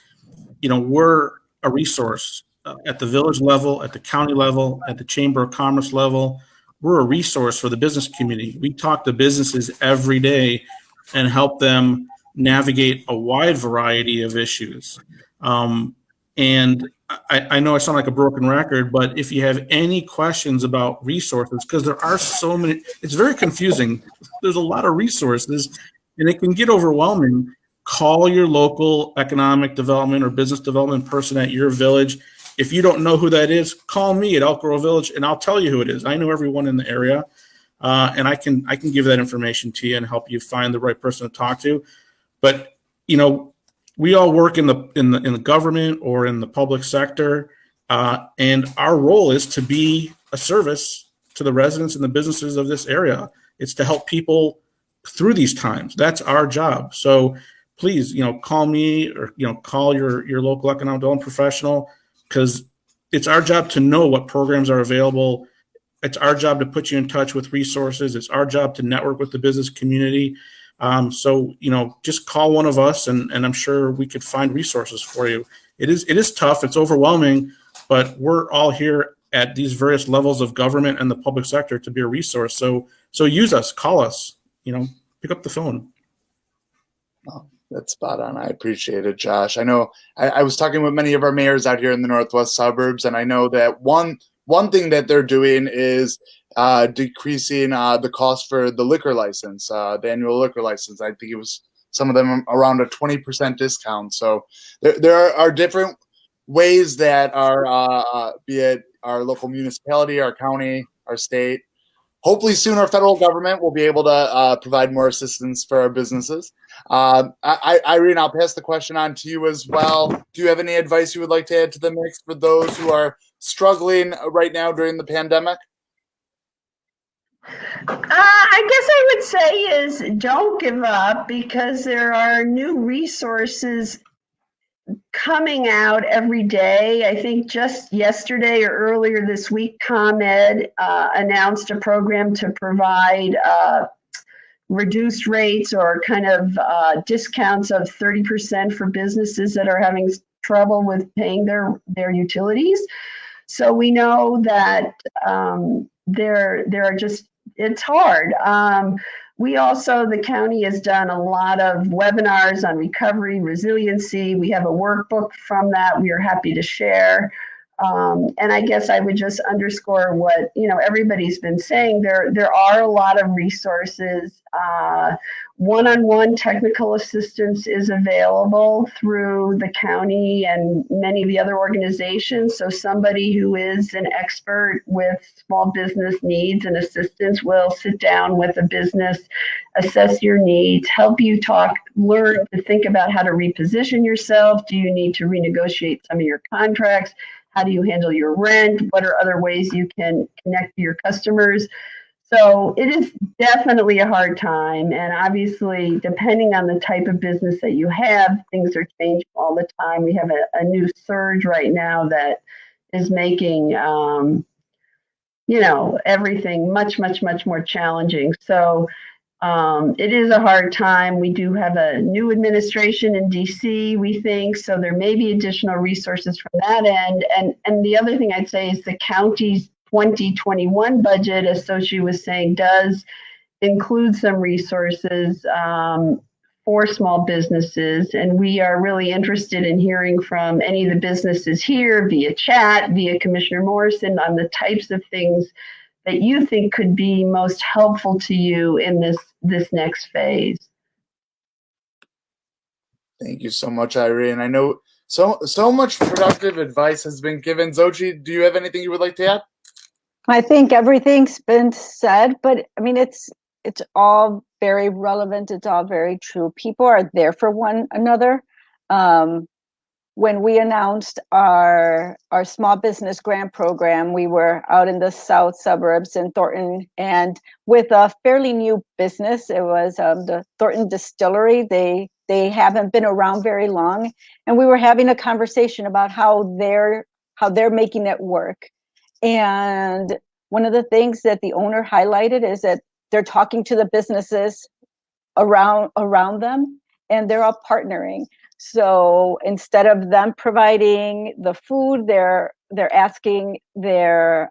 you know, we're a resource at the village level, at the county level, at the Chamber of Commerce level. We're a resource for the business community. We talk to businesses every day and help them navigate a wide variety of issues. And I know I sound like a broken record, but if you have any questions about resources, because there are so many, it's very confusing. There's a lot of resources and it can get overwhelming. Call your local economic development or business development person at your village. If you don't know who that is, call me at Elk Grove Village and I'll tell you who it is. I know everyone in the area. And I can give that information to you and help you find the right person to talk to. But, you know, we all work in the government or in the public sector, and our role is to be a service to the residents and the businesses of this area. It's to help people through these times. That's our job. So please, you know, call me or, you know, call your local economic development professional, because it's our job to know what programs are available. It's our job to put you in touch with resources. It's our job to network with the business community. So, you know, just call one of us and I'm sure we could find resources for you. It is tough. It's overwhelming, but we're all here at these various levels of government and the public sector to be a resource. So use us, call us, you know, pick up the phone. Oh, that's spot on. I appreciate it, Josh. I know I was talking with many of our mayors out here in the Northwest suburbs, and I know that one thing that they're doing is decreasing the cost for the liquor license, the annual liquor license. I think it was some of them around a 20% discount. So there are different ways that are, be it our local municipality, our county, our state. Hopefully soon our federal government will be able to provide more assistance for our businesses. Irene, I'll pass the question on to you as well. Do you have any advice you would like to add to the mix for those who are struggling right now during the pandemic? I guess I would say is don't give up, because there are new resources coming out every day. I think just yesterday or earlier this week, ComEd announced a program to provide reduced rates or kind of discounts of 30% for businesses that are having trouble with paying their utilities. So we know that there are just, it's hard. We also, the county has done a lot of webinars on recovery, resiliency. We have a workbook from that we are happy to share. And I guess I would just underscore what, everybody's been saying. There are a lot of resources. One-on-one technical assistance is available through the county and many of the other organizations. So somebody who is an expert with small business needs and assistance will sit down with a business, assess your needs, help you learn to think about how to reposition yourself. Do you need to renegotiate some of your contracts? How do you handle your rent? What are other ways you can connect to your customers? So it is definitely a hard time. And obviously, depending on the type of business that you have, things are changing all the time. We have a new surge right now that is making, everything much, much, much more challenging. So it is a hard time. We do have a new administration in DC, we think, so there may be additional resources from that end. And the other thing I'd say is the county's 2021 budget, as Xochitl was saying, does include some resources for small businesses. And we are really interested in hearing from any of the businesses here via chat, via Commissioner Morrison, on the types of things that you think could be most helpful to you in this next phase. Thank you so much, Irene. I know so much productive advice has been given. Xochitl, do you have anything you would like to add? I think everything's been said, but I mean, it's all very relevant. It's all very true. People are there for one another. When we announced our small business grant program, we were out in the south suburbs in Thornton, and with a fairly new business. It was the Thornton Distillery. They haven't been around very long, and we were having a conversation about how they're making it work. And one of the things that the owner highlighted is that they're talking to the businesses around them, and they're all partnering. So instead of them providing the food, they're asking the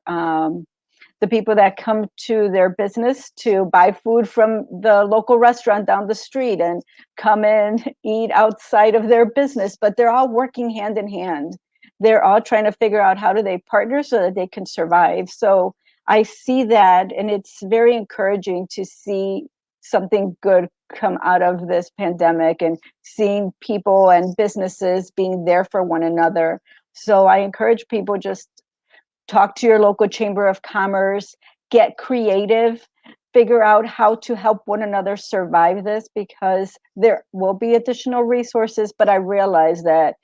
people that come to their business to buy food from the local restaurant down the street and come in, eat outside of their business. But they're all working hand in hand. They're all trying to figure out how do they partner so that they can survive. So I see that, and it's very encouraging to see something good come out of this pandemic and seeing people and businesses being there for one another. So I encourage people, just talk to your local chamber of commerce, get creative, figure out how to help one another survive this, because there will be additional resources, but I realize that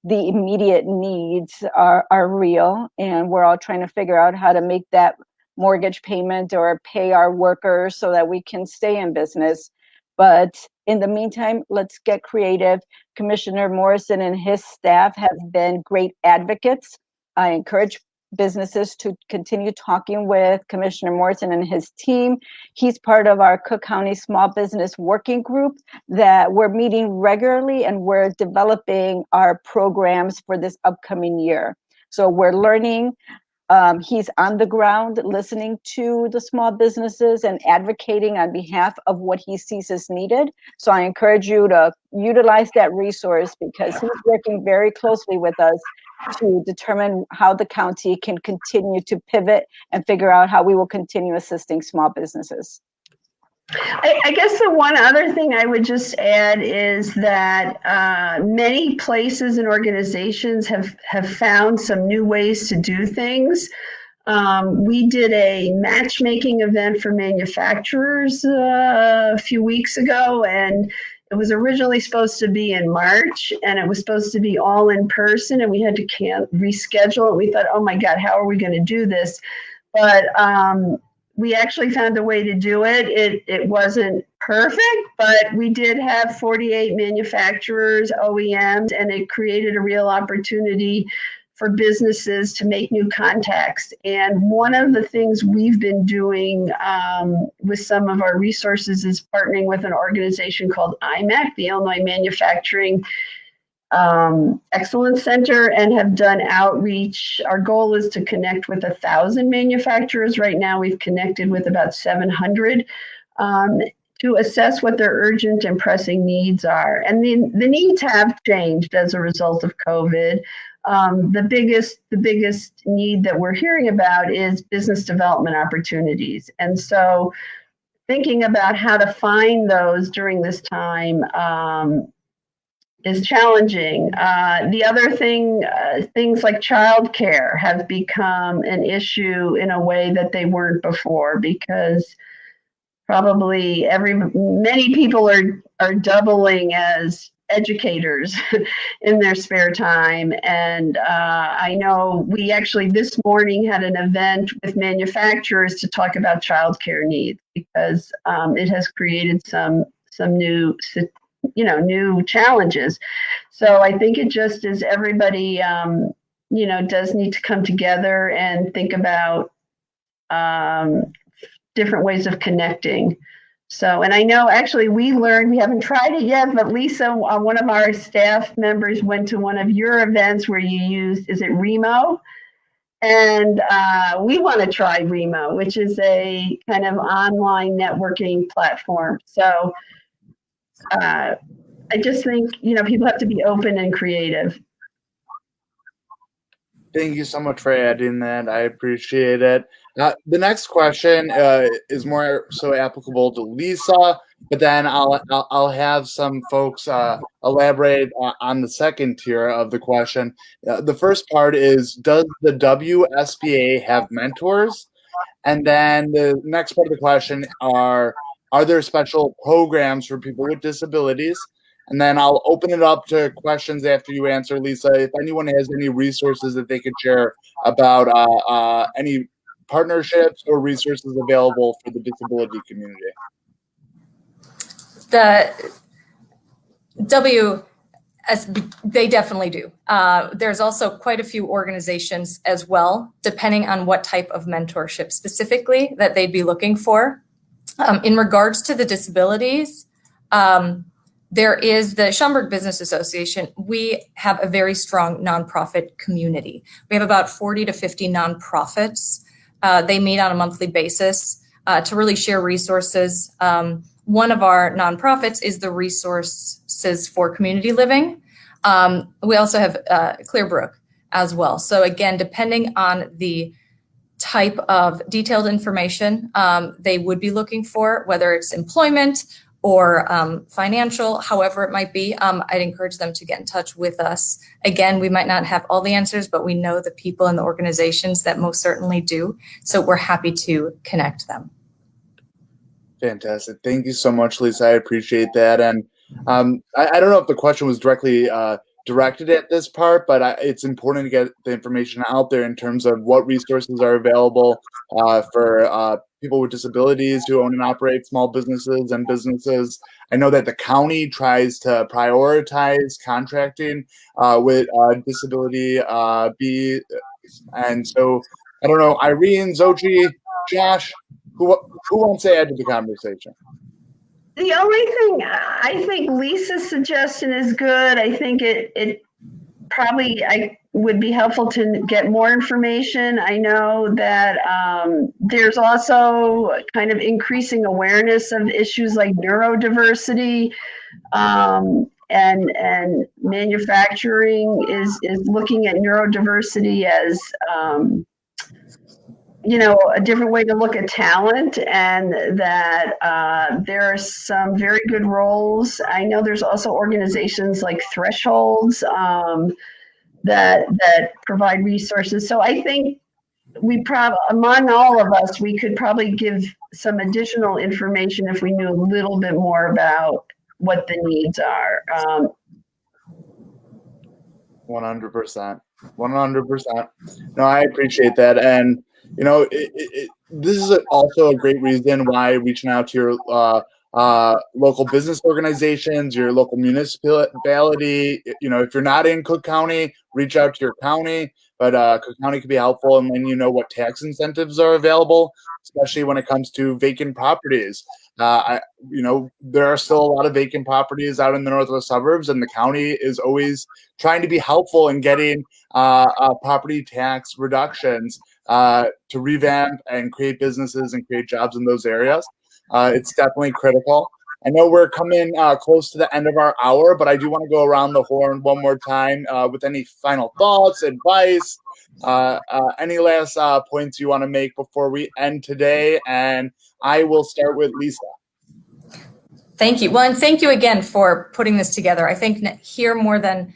the immediate needs are real, and we're all trying to figure out how to make that mortgage payment or pay our workers so that we can stay in business. But in the meantime, let's get creative. Commissioner Morrison and his staff have been great advocates. I encourage businesses to continue talking with Commissioner Morrison and his team. He's part of our Cook County Small Business Working Group that we're meeting regularly, and we're developing our programs for this upcoming year. So we're learning. He's on the ground listening to the small businesses and advocating on behalf of what he sees as needed. So I encourage you to utilize that resource, because he's working very closely with us to determine how the county can continue to pivot and figure out how we will continue assisting small businesses. I guess the one other thing I would just add is that many places and organizations have found some new ways to do things. We did a matchmaking event for manufacturers a few weeks ago, and it was originally supposed to be in March, and it was supposed to be all in person, and we had to reschedule it. We thought, oh my God, how are we going to do this? But we actually found a way to do it. It wasn't perfect, but we did have 48 manufacturers, OEMs, and it created a real opportunity for businesses to make new contacts. And one of the things we've been doing with some of our resources is partnering with an organization called IMEC, the Illinois Manufacturing Excellence Center, and have done outreach. Our goal is to connect with 1,000 manufacturers. Right now, we've connected with about 700 to assess what their urgent and pressing needs are. And the needs have changed as a result of COVID. The biggest need that we're hearing about is business development opportunities. And so thinking about how to find those during this time is challenging. The other thing, things like childcare have become an issue in a way that they weren't before, because probably many people are doubling as educators in their spare time. And I know we actually this morning had an event with manufacturers to talk about childcare needs, because it has created some new challenges. So I think it just is everybody, does need to come together and think about different ways of connecting. So, and I know actually we haven't tried it yet, but Lisa, one of our staff members went to one of your events where you used, is it Remo? And we want to try Remo, which is a kind of online networking platform. So I just think, people have to be open and creative. Thank you so much for adding that. I appreciate it. The next question is more so applicable to Lisa, but then I'll have some folks elaborate on the second tier of the question. The first part is, does the WSBA have mentors? And then the next part of the question are there special programs for people with disabilities? And then I'll open it up to questions after you answer, Lisa. If anyone has any resources that they could share about any partnerships or resources available for the disability community. The WSB, they definitely do. There's also quite a few organizations as well, depending on what type of mentorship specifically that they'd be looking for. In regards to the disabilities, there is the Schomburg Business Association. We have a very strong nonprofit community. We have about 40 to 50 nonprofits. They meet on a monthly basis to really share resources. One of our nonprofits is the Resources for Community Living. We also have Clearbrook as well. So again, depending on the type of detailed information they would be looking for, whether it's employment or financial, however it might be, I'd encourage them to get in touch with us. Again, we might not have all the answers, but we know the people and the organizations that most certainly do. So we're happy to connect them. Fantastic. Thank you so much, Lisa. I appreciate that. And I don't know if the question was directly directed at this part, but it's important to get the information out there in terms of what resources are available for people with disabilities who own and operate small businesses and businesses. I know that the county tries to prioritize contracting with disability and so I don't know, Irene, Xochitl, Josh, who wants to add to the conversation? The only thing, I think Lisa's suggestion is good. I think it probably would be helpful to get more information. I know that there's also kind of increasing awareness of issues like neurodiversity, and manufacturing is looking at neurodiversity as a different way to look at talent, and that there are some very good roles. I know there's also organizations like Thresholds that provide resources. So I think among all of us, we could probably give some additional information if we knew a little bit more about what the needs are. 100%. 100%. No, I appreciate that. And, this is also a great reason why reaching out to your local business organizations, your local municipality. If you're not in Cook County, reach out to your county. But Cook County can be helpful, and then you know what tax incentives are available, especially when it comes to vacant properties. There are still a lot of vacant properties out in the northwest suburbs, and the county is always trying to be helpful in getting property tax reductions to revamp and create businesses and create jobs in those areas. It's definitely critical. I know we're coming close to the end of our hour, but I do want to go around the horn one more time with any final thoughts, advice, any last points you want to make before we end today. And I will start with Lisa. Thank you. Well, and thank you again for putting this together. I think here more than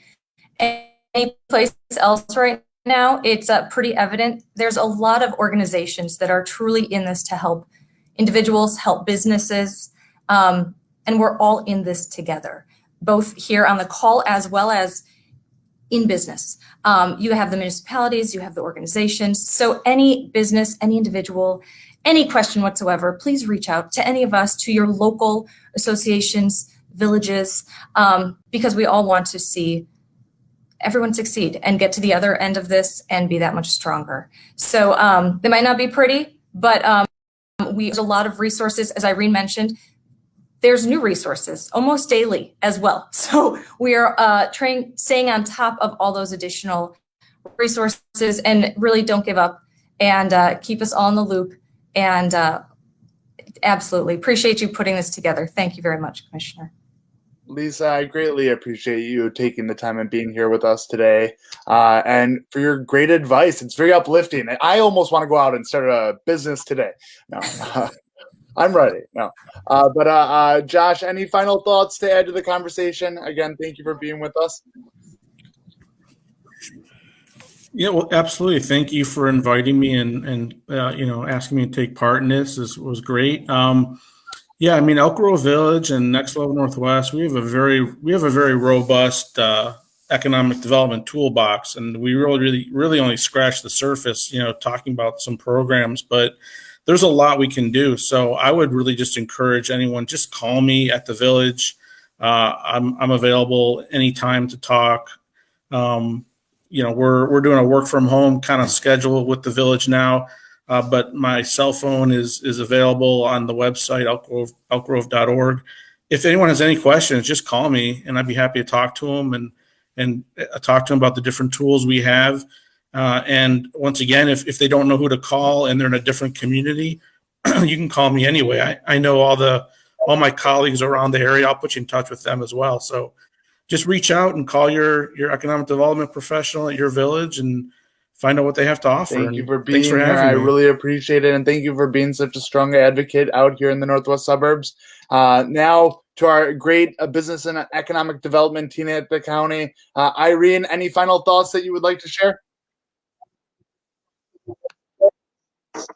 any place else right now, it's pretty evident. There's a lot of organizations that are truly in this to help individuals, help businesses, and we're all in this together, both here on the call as well as in business. You have the municipalities, you have the organizations. So any business, any individual, any question whatsoever, please reach out to any of us, to your local associations, villages, because we all want to see everyone succeed and get to the other end of this and be that much stronger. So it might not be pretty, but there's a lot of resources, as Irene mentioned. There's new resources almost daily as well. So we are staying on top of all those additional resources, and really don't give up, and keep us all in the loop. And absolutely appreciate you putting this together. Thank you very much, Commissioner. Lisa, I greatly appreciate you taking the time and being here with us today, and for your great advice. It's very uplifting. I almost want to go out and start a business today. No, I'm ready. No, but Josh, any final thoughts to add to the conversation? Again, thank you for being with us. Yeah, well, absolutely. Thank you for inviting me and asking me to take part in this. This was great. Yeah, I mean, Elk Grove Village and Next Level Northwest, we have a very robust economic development toolbox, and we really only scratched the surface, talking about some programs, but there's a lot we can do. So I would really just encourage anyone, just call me at the village. I'm available anytime to talk. We're doing a work from home kind of schedule with the village now. But my cell phone is available on the website, elkgrove.org. If anyone has any questions, just call me, and I'd be happy to talk to them and talk to them about the different tools we have. And once again, if they don't know who to call and they're in a different community, you can call me anyway. I know all my colleagues around the area. I'll put you in touch with them as well. So just reach out and call your economic development professional at your village and find out what they have to offer. Thank you for being here. I really appreciate it. And thank you for being such a strong advocate out here in the northwest suburbs. Now to our great business and economic development team at the county. Irene, any final thoughts that you would like to share?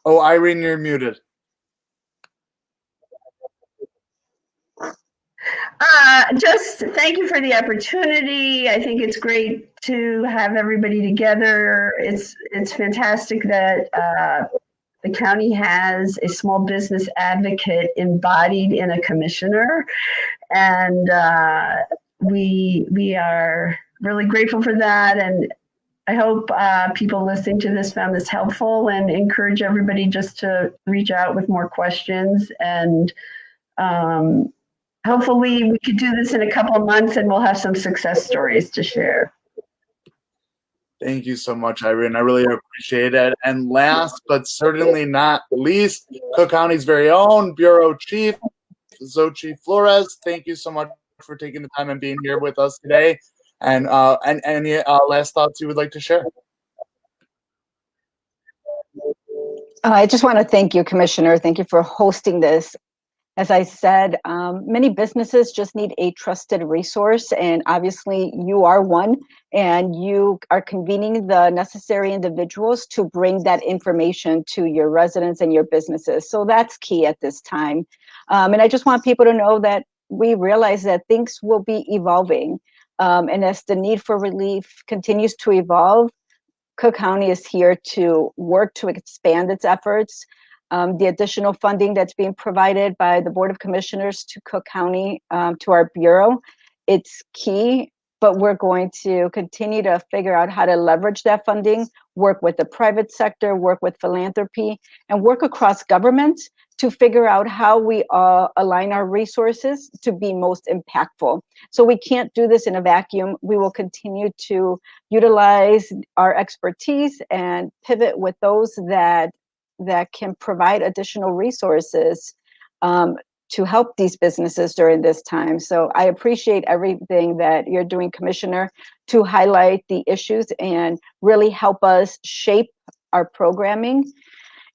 Oh, Irene, you're muted. Just thank you for the opportunity. I think it's great to have everybody together. It's fantastic that the county has a small business advocate embodied in a commissioner, and we are really grateful for that. And I hope people listening to this found this helpful, and encourage everybody just to reach out with more questions. And hopefully we could do this in a couple of months and we'll have some success stories to share. Thank you so much, Irene. I really appreciate it. And last but certainly not least, Cook County's very own Bureau Chief, Xochitl Flores. Thank you so much for taking the time and being here with us today. And any last thoughts you would like to share? I just want to thank you, Commissioner. Thank you for hosting this. As I said, many businesses just need a trusted resource, and obviously you are one, and you are convening the necessary individuals to bring that information to your residents and your businesses. So that's key at this time. And I just want people to know that we realize that things will be evolving. And as the need for relief continues to evolve, Cook County is here to work to expand its efforts. The additional funding that's being provided by the Board of Commissioners to Cook County, to our Bureau, it's key, but we're going to continue to figure out how to leverage that funding, work with the private sector, work with philanthropy, and work across government to figure out how we align our resources to be most impactful. So we can't do this in a vacuum. We will continue to utilize our expertise and pivot with those that can provide additional resources to help these businesses during this time. So I appreciate everything that you're doing, Commissioner, to highlight the issues and really help us shape our programming.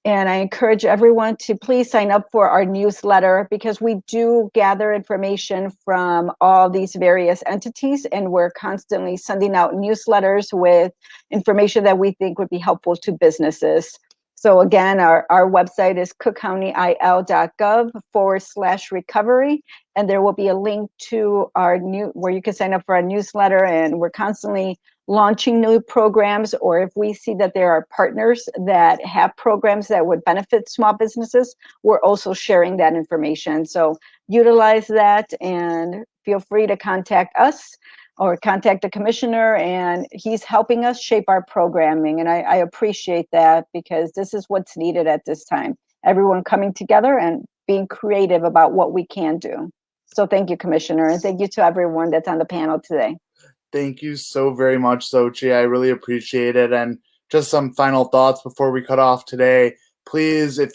And I encourage everyone to please sign up for our newsletter, because we do gather information from all these various entities, and we're constantly sending out newsletters with information that we think would be helpful to businesses. So again, our website is cookcountyil.gov/recovery, and there will be a link to our where you can sign up for our newsletter, and we're constantly launching new programs, or if we see that there are partners that have programs that would benefit small businesses, we're also sharing that information. So utilize that and feel free to contact us or contact the commissioner, and he's helping us shape our programming. And I appreciate that, because this is what's needed at this time. Everyone coming together and being creative about what we can do. So thank you, Commissioner, and thank you to everyone that's on the panel today. Thank you so very much, Xochitl. I really appreciate it. And just some final thoughts before we cut off today. Please, if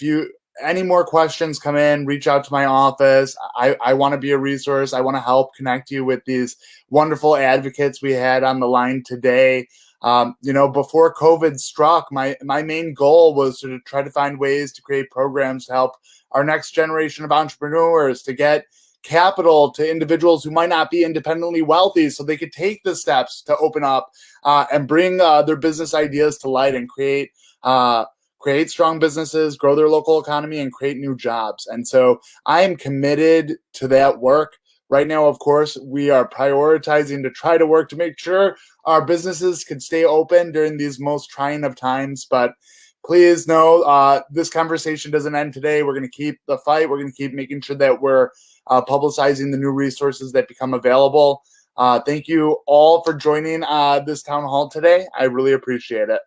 any more questions come in, reach out to my office. I want to be a resource. I want to help connect you with these wonderful advocates we had on the line today. Before COVID struck, my main goal was to try to find ways to create programs to help our next generation of entrepreneurs, to get capital to individuals who might not be independently wealthy, so they could take the steps to open up and bring their business ideas to light and create strong businesses, grow their local economy, and create new jobs. And so I am committed to that work. Right now, of course, we are prioritizing to try to work to make sure our businesses can stay open during these most trying of times. But please know this conversation doesn't end today. We're going to keep the fight. We're going to keep making sure that we're publicizing the new resources that become available. Thank you all for joining this town hall today. I really appreciate it.